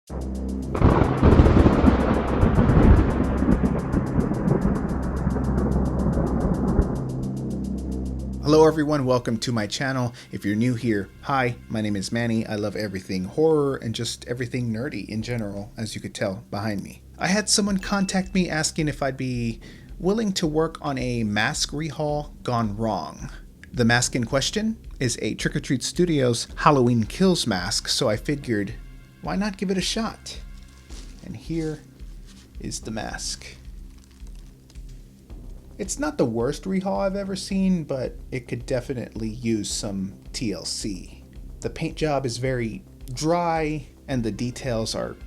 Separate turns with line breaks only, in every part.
Hello everyone, welcome to my channel. If you're new here, hi, my name is Manny. I love everything horror and just everything nerdy in general, as you could tell behind me. I had someone contact me asking if I'd be willing to work on a mask rehaul gone wrong. The mask in question is a Trick or Treat Studios Halloween Kills mask, so I figured, why not give it a shot? And here is the mask. It's not the worst rehaul I've ever seen, but it could definitely use some TLC. The paint job is very dry, and the details are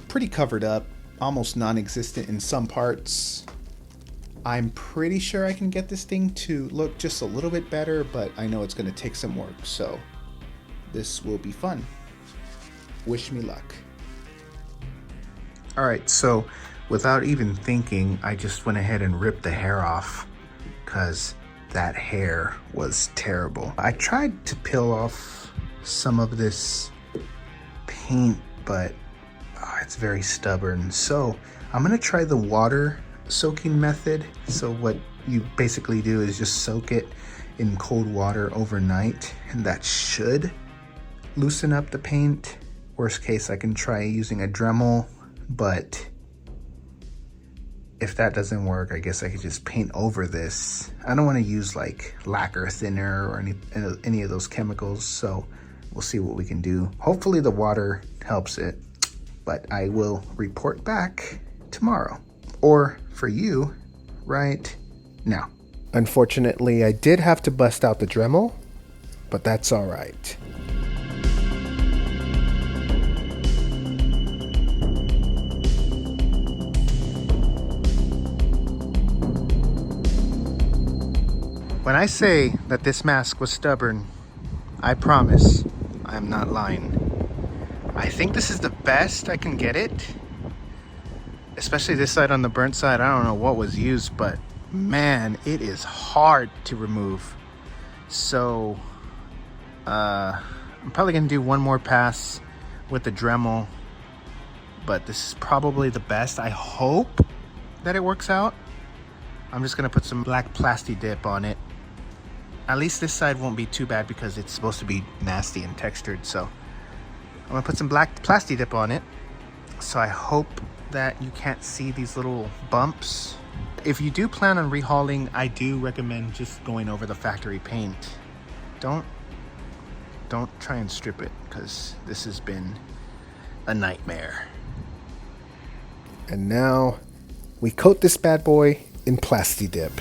pretty covered up, almost non-existent in some parts. I'm pretty sure I can get this thing to look just a little bit better, but I know it's going to take some work, so this will be fun. Wish me luck. Alright, so without even thinking, I just went ahead and ripped the hair off because that hair was terrible. I tried to peel off some of this paint, but it's very stubborn. So I'm gonna try the water soaking method. So what you basically do is just soak it in cold water overnight, and that should loosen up the paint. Worst case, I can try using a Dremel, but if that doesn't work, I guess I could just paint over this. I don't want to use like lacquer thinner or any of those chemicals, so we'll see what we can do. Hopefully the water helps it, but I will report back tomorrow, or for you right now. Unfortunately, I did have to bust out the Dremel, but that's all right. When I say that this mask was stubborn, I promise I am not lying. I think this is the best I can get it. Especially this side on the burnt side. I don't know what was used, but man, it is hard to remove. So I'm probably gonna do one more pass with the Dremel, but this is probably the best. I hope that it works out. I'm just gonna put some black plasti dip on it. At least this side won't be too bad because it's supposed to be nasty and textured. So I'm gonna put some black plasti dip on it. So I hope that you can't see these little bumps. If you do plan on rehauling, I do recommend just going over the factory paint. Don't try and strip it, because this has been a nightmare. And now we coat this bad boy in plasti dip.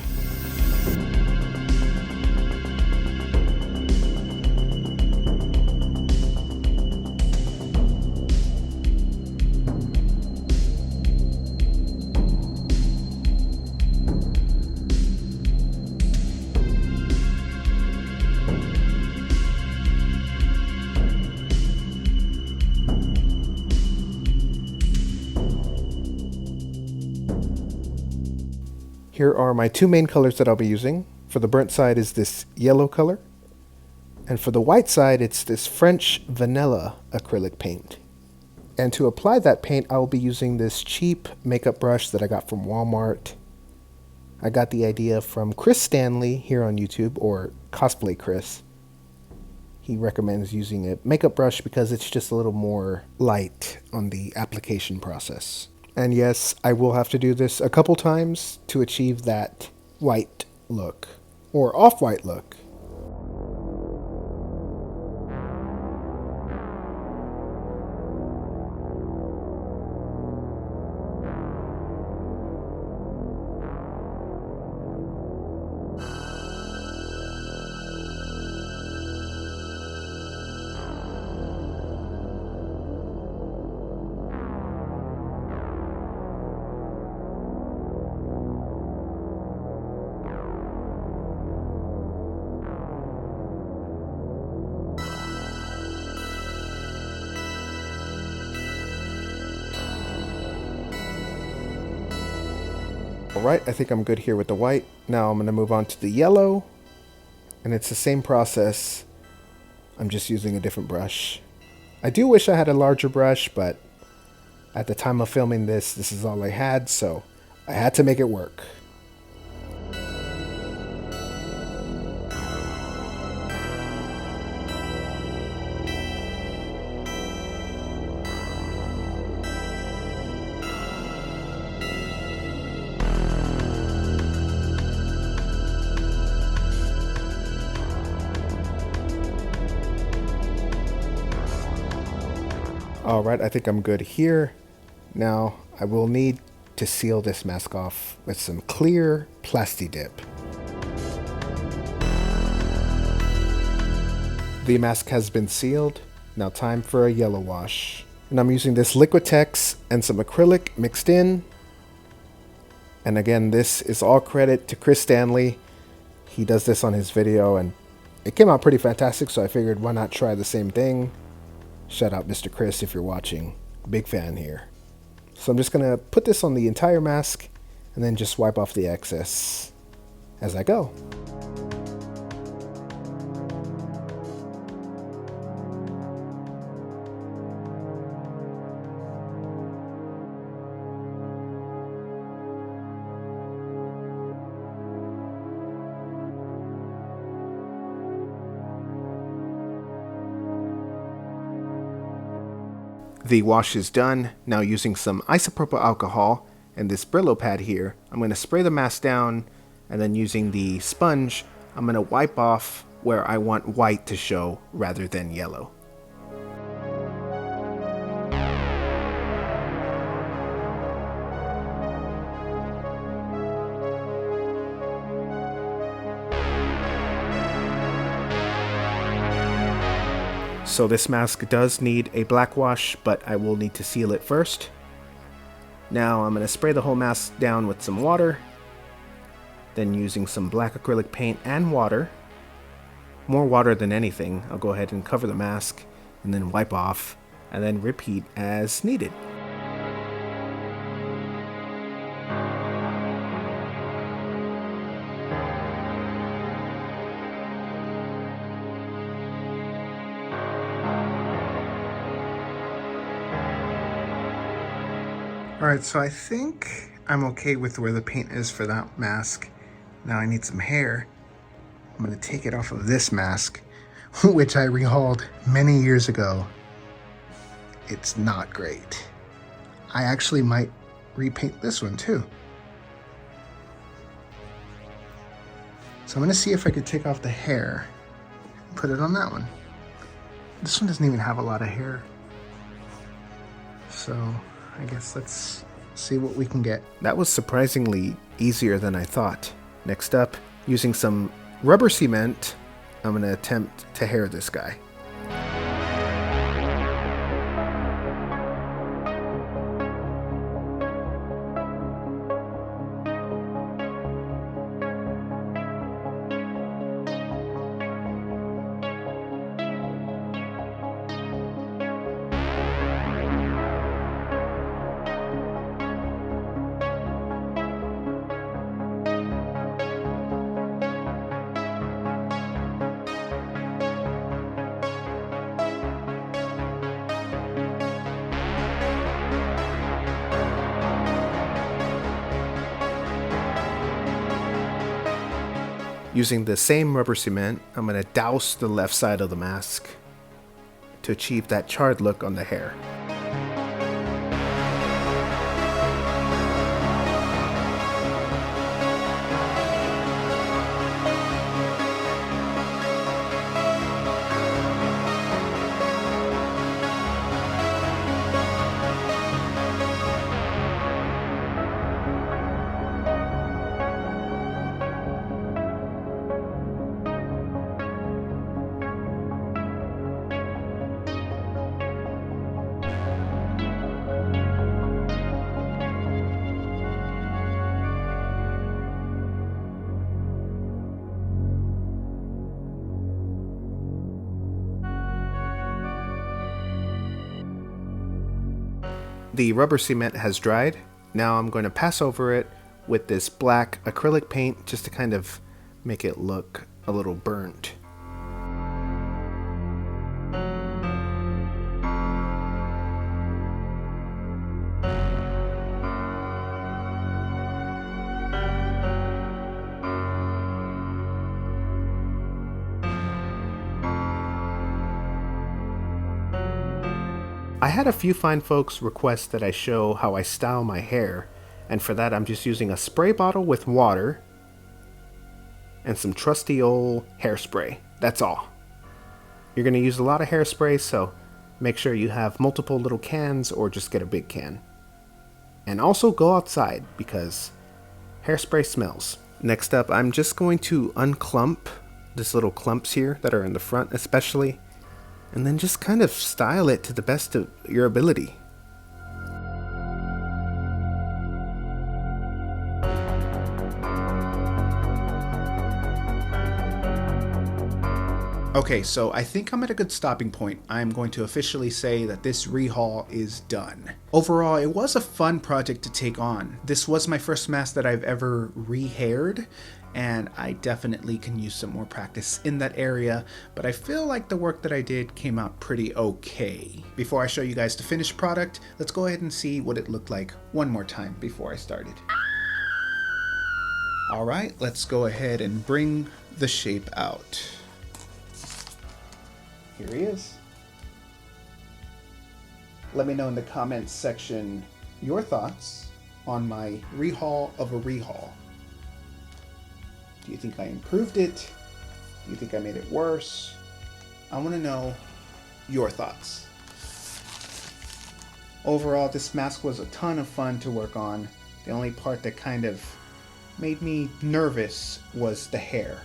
Here are my two main colors that I'll be using. For the burnt side is this yellow color, and for the white side it's this French vanilla acrylic paint. And to apply that paint, I will be using this cheap makeup brush that I got from Walmart. I got the idea from Chris Stanley here on YouTube, or Cosplay Chris. He recommends using a makeup brush because it's just a little more light on the application process. And yes, I will have to do this a couple times to achieve that white look, or off-white look. Alright, I think I'm good here with the white. Now I'm going to move on to the yellow. And it's the same process. I'm just using a different brush. I do wish I had a larger brush, but At the time of filming this, this is all I had, so I had to make it work. Alright, I think I'm good here. Now, I will need to seal this mask off with some clear Plasti Dip. The mask has been sealed. Now time for a yellow wash. And I'm using this Liquitex and some acrylic mixed in. And again, this is all credit to Chris Stanley. He does this on his video and it came out pretty fantastic, so I figured why not try the same thing. Shout out Mr. Chris if you're watching. Big fan here. So I'm just going to put this on the entire mask and then just wipe off the excess as I go. The wash is done. Now using some isopropyl alcohol and this Brillo pad here, I'm going to spray the mask down, and then using the sponge, I'm going to wipe off where I want white to show rather than yellow. So this mask does need a black wash, but I will need to seal it first. Now I'm going to spray the whole mask down with some water, then using some black acrylic paint and water, more water than anything, I'll go ahead and cover the mask and then wipe off and then repeat as needed. Alright, so I think I'm okay with where the paint is for that mask. Now I need some hair. I'm going to take it off of this mask, which I rehauled many years ago. It's not great. I actually might repaint this one too. So I'm going to see if I could take off the hair and put it on that one. This one doesn't even have a lot of hair. So I guess let's see what we can get. That was surprisingly easier than I thought. Next up, using some rubber cement, I'm going to attempt to hair this guy. Using the same rubber cement, I'm going to douse the left side of the mask to achieve that charred look on the hair. The rubber cement has dried. Now I'm going to pass over it with this black acrylic paint just to kind of make it look a little burnt. I had a few fine folks request that I show how I style my hair, and for that I'm just using a spray bottle with water and some trusty old hairspray. That's all. You're going to use a lot of hairspray, so make sure you have multiple little cans or just get a big can. And also go outside because hairspray smells. Next up, I'm just going to unclump these little clumps here that are in the front especially, and then just kind of style it to the best of your ability. Okay, so I think I'm at a good stopping point. I'm going to officially say that this rehaul is done. Overall, it was a fun project to take on. This was my first mask that I've ever rehaired, and I definitely can use some more practice in that area, but I feel like the work that I did came out pretty okay. Before I show you guys the finished product, let's go ahead and see what it looked like one more time before I started. All right, let's go ahead and bring the shape out. Here he is. Let me know in the comments section your thoughts on my rehaul of a rehaul. Do you think I improved it? Do you think I made it worse? I want to know your thoughts. Overall, this mask was a ton of fun to work on. The only part that kind of made me nervous was the hair.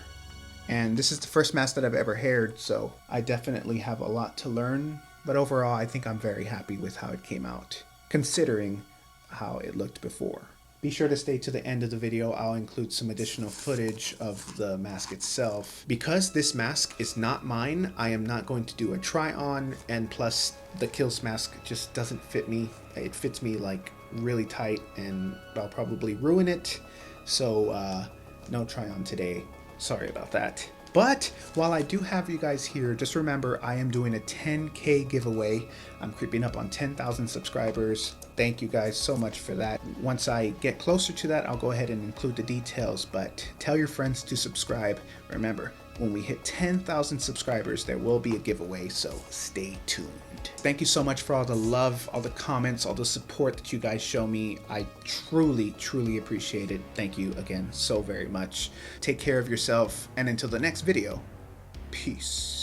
And this is the first mask that I've ever haired, so I definitely have a lot to learn. But overall, I think I'm very happy with how it came out, considering how it looked before. Be sure to stay to the end of the video. I'll include some additional footage of the mask itself. Because this mask is not mine, I am not going to do a try on, and plus the Kills mask just doesn't fit me. It fits me like really tight and I'll probably ruin it. So no try on today. Sorry about that. But while I do have you guys here, just remember I am doing a 10K giveaway. I'm creeping up on 10,000 subscribers. Thank you guys so much for that. Once I get closer to that, I'll go ahead and include the details, but tell your friends to subscribe. Remember, when we hit 10,000 subscribers, there will be a giveaway, so stay tuned. Thank you so much for all the love, all the comments, all the support that you guys show me. I truly, truly appreciate it. Thank you again so very much. Take care of yourself, and until the next video, peace.